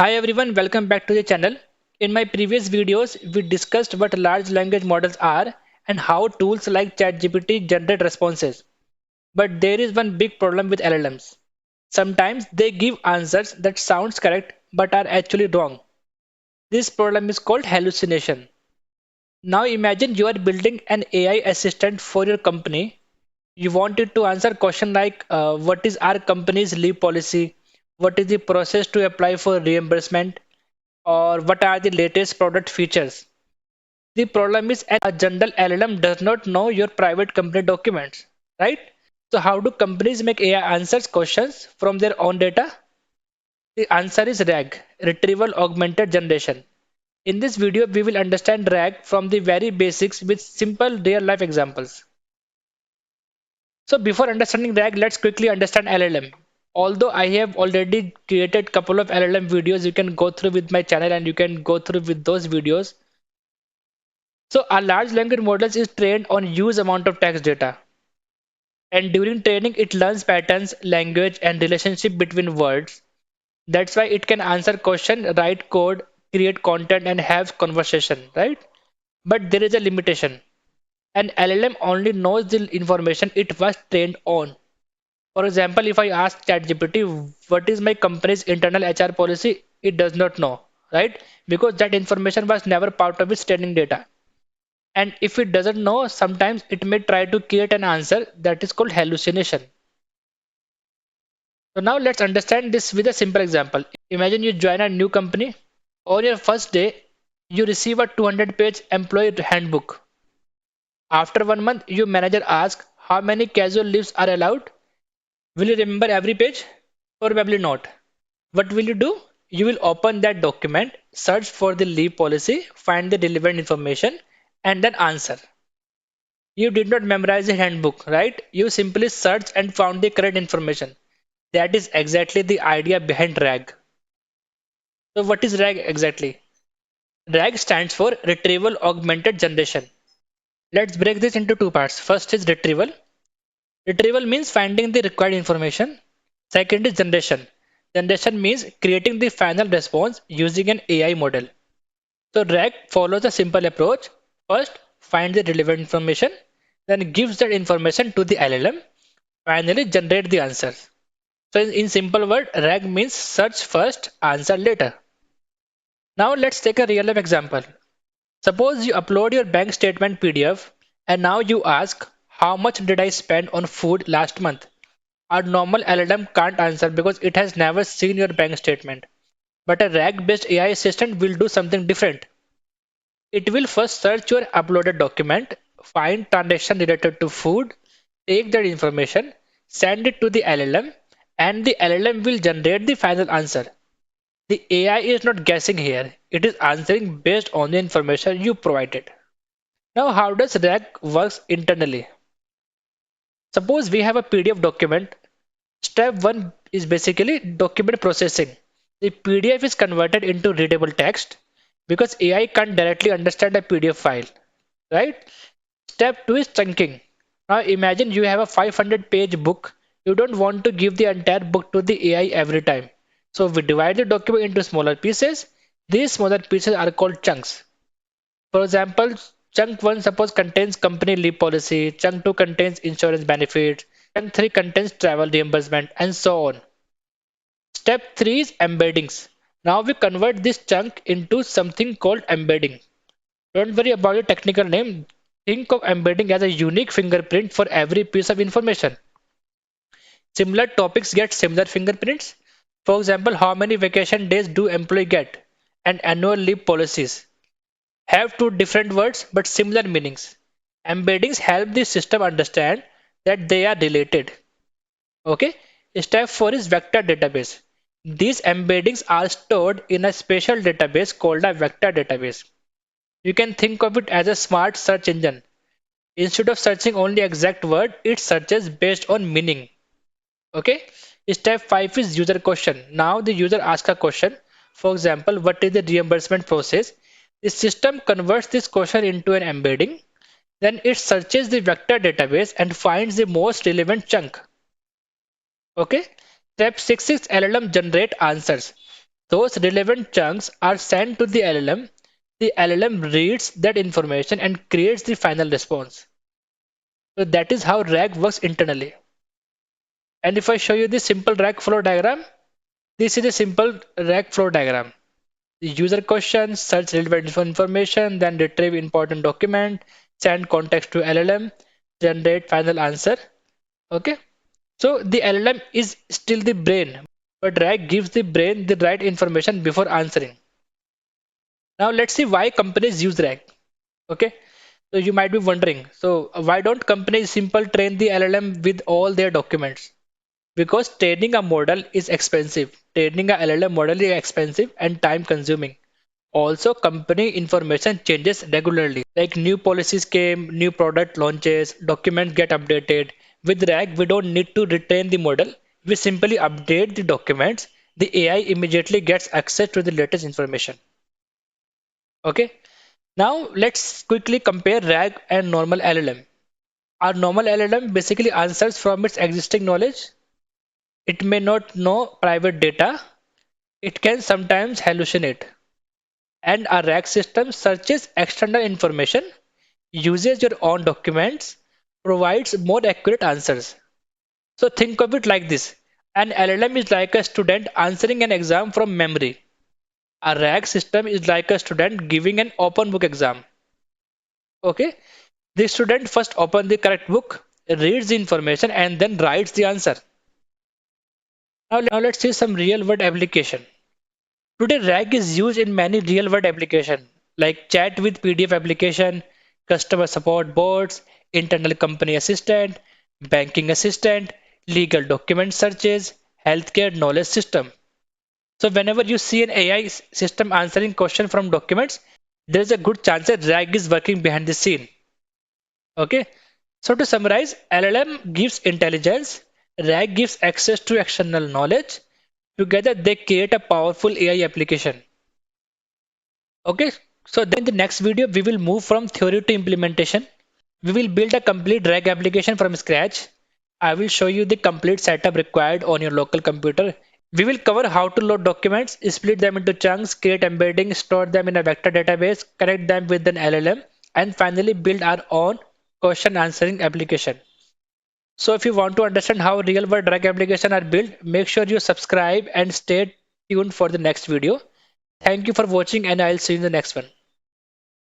Hi everyone, welcome back to the channel. In my previous videos, we discussed what large language models are and how tools like ChatGPT generate responses. But there is one big problem with LLMs. Sometimes they give answers that sounds correct but are actually wrong. This problem is called hallucination. Now imagine you are building an AI assistant for your company. You want it to answer question like what is our company's leave policy? What is the process to apply for reimbursement? Or what are the latest product features. The problem is a general LLM does not know your private company documents, right? So how do companies make AI answers questions from their own data? The answer is RAG, Retrieval Augmented Generation. In this video, we will understand RAG from the very basics with simple real life examples. So before understanding RAG, let's quickly understand LLM. Although I have already created couple of LLM videos, you can go through with my channel and you can go through with those videos. So a large language model is trained on huge amount of text data. And during training, it learns patterns, language, and relationship between words. That's why it can answer question, write code, create content, and have conversation, right? But there is a limitation. An LLM only knows the information it was trained on. For example, if I ask ChatGPT, what is my company's internal HR policy? It does not know, right? Because that information was never part of its training data. And if it doesn't know, sometimes it may try to create an answer that is called hallucination. So now let's understand this with a simple example. Imagine you join a new company. On your first day, you receive a 200-page employee handbook. After 1 month, your manager asks how many casual leaves are allowed. Will you remember every page? Probably not. What will you do? You will open that document, search for the leave policy, find the relevant information, and then answer. You did not memorize the handbook, right? You simply searched and found the correct information. That is exactly the idea behind RAG. So, what is RAG exactly? RAG stands for Retrieval Augmented Generation. Let's break this into two parts. First is retrieval. Retrieval means finding the required information. Second is generation. Generation means creating the final response using an AI model. So, RAG follows a simple approach. First, find the relevant information, then gives that information to the LLM. Finally, generate the answers. So in simple word, RAG means search first, answer later. Now let's take a real life example. Suppose you upload your bank statement PDF and now you ask, how much did I spend on food last month? Our normal LLM can't answer because it has never seen your bank statement. But a RAG based AI assistant will do something different. It will first search your uploaded document, find transaction related to food, take that information, send it to the LLM, and the LLM will generate the final answer. The AI is not guessing here, it is answering based on the information you provided. Now, how does RAG works internally? Suppose we have a PDF document. Step 1 is basically document processing. The PDF is converted into readable text because AI can't directly understand a PDF file, right? Step 2 is chunking. Now imagine you have a 500-page book. You don't want to give the entire book to the AI every time. So we divide the document into smaller pieces. These smaller pieces are called chunks. For example, chunk 1 suppose contains company leave policy, chunk 2 contains insurance benefits, chunk 3 contains travel reimbursement, and so on. Step 3 is embeddings. Now we convert this chunk into something called embedding. Don't worry about the technical name. Think of embedding as a unique fingerprint for every piece of information. Similar topics get similar fingerprints. For example, how many vacation days do employee get? And annual leave policies have two different words but similar meanings. Embeddings help the system understand that they are related. Okay. Step 4 is vector database. These embeddings are stored in a special database called a vector database. You can think of it as a smart search engine. Instead of searching only exact word, it searches based on meaning. Okay. Step 5 is user question. Now the user asks a question. For example, what is the reimbursement process? The system converts this question into an embedding. Then it searches the vector database and finds the most relevant chunk. Okay. Step 6 is LLM generate answers. Those relevant chunks are sent to the LLM. The LLM reads that information and creates the final response. So that is how RAG works internally. And if I show you the simple RAG flow diagram, this is a simple RAG flow diagram. The user question, search relevant information, then retrieve important document, send context to LLM, generate final answer. Okay. So the LLM is still the brain, but RAG gives the brain the right information before answering. Now let's see why companies use RAG. Okay. So you might be wondering, so why don't companies simple train the LLM with all their documents? Because training a model is expensive. Training a LLM model is expensive and time consuming. Also, company information changes regularly. Like new policies came, new product launches, documents get updated. With RAG, we don't need to retrain the model. We simply update the documents. The AI immediately gets access to the latest information. Okay. Now let's quickly compare RAG and normal LLM. Our normal LLM basically answers from its existing knowledge. It may not know private data. It can sometimes hallucinate. And our RAG system searches external information, uses your own documents, provides more accurate answers. So think of it like this. An LLM is like a student answering an exam from memory. A RAG system is like a student giving an open book exam. Okay? The student first opens the correct book, reads the information, and then writes the answer. Now let's see some real world application. Today, RAG is used in many real world applications like chat with PDF application, customer support bots, internal company assistant, banking assistant, legal document searches, healthcare knowledge system. So whenever you see an AI system answering question from documents, there is a good chance that RAG is working behind the scene. Okay. So to summarize, LLM gives intelligence, RAG gives access to external knowledge. Together, they create a powerful AI application. Okay, so then in the next video, we will move from theory to implementation. We will build a complete RAG application from scratch. I will show you the complete setup required on your local computer. We will cover how to load documents, split them into chunks, create embedding, store them in a vector database, connect them with an LLM, and finally build our own question answering application. So if you want to understand how real world RAG applications are built, make sure you subscribe and stay tuned for the next video. Thank you for watching and I'll see you in the next one.